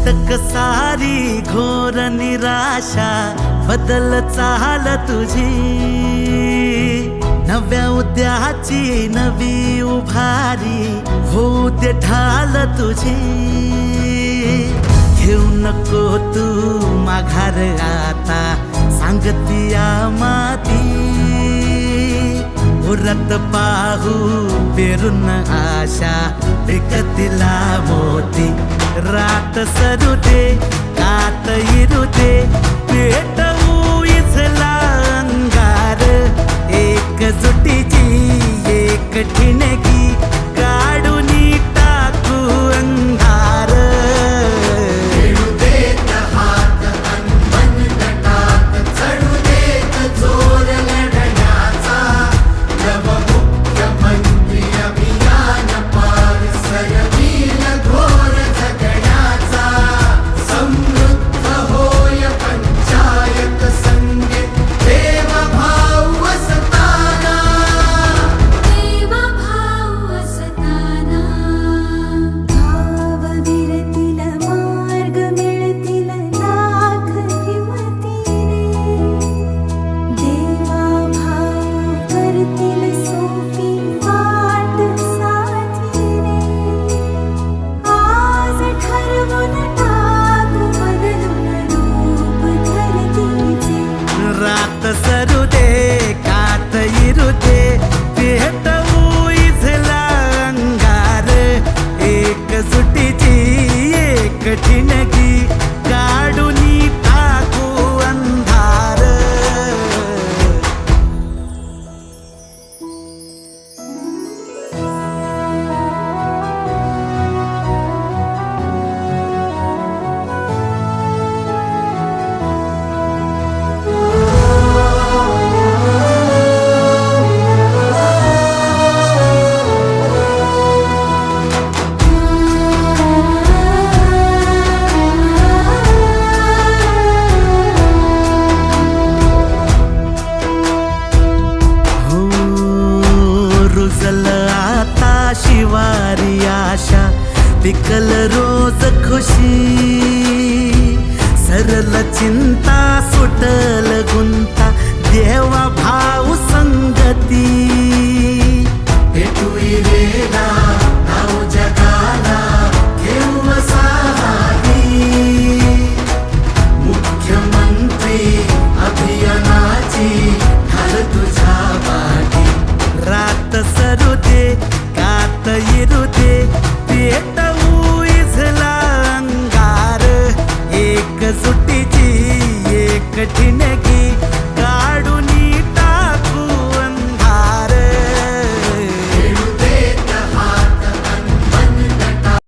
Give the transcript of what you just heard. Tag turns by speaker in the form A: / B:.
A: अटक सारी घोर निराशा बदल चाल तुझी, नव्या उद्याची नवी उभारी होऊ दे ढाल तुझी। घेऊ नको तू माघार आता सांगतिया माती, उरत पाहू पेरून आशा पिकतिला मोती। रात सरू दे कात इरू दे पेटवू इथला अंगार, एकजुटीची एक ठिणगी काढून टाकू अंधार।
B: खेळू देत हात अनमन गटात, चढू देत जोर लढण्याचा, नवमुख्यमंत्री अभियान पार सरवील घोर जगण्याचा। समृद्ध होय पंचायत संगीत देवभाव असताना,
C: देवभाव असताना। भावविरतील मार्ग मिळतील लाख हिमतीने, देवाभाव करतील सोपी वाट साथीने। आज ठरवून टाकू बदलून रूप धरतीचे,
A: रात सरू दे कात इरू दे पेटवू इथला अंगार, एकजुटीची एक ठिणगी काढून टाकू अंधार। रुजल आता शिवारी आशा, पिकल रोज खुशी। सरल चिंता सुटल गुंता देवा भाऊ संगती।
B: भेटू इरेला नाव जगाला घेऊ साहारी, मुख्यमंत्री अभियानाची ढाल तुझ्या पाठी।
A: रात सरू दे कात इरू दे पेटवू इथला अंगार, एकजुटीची एक ठिणगी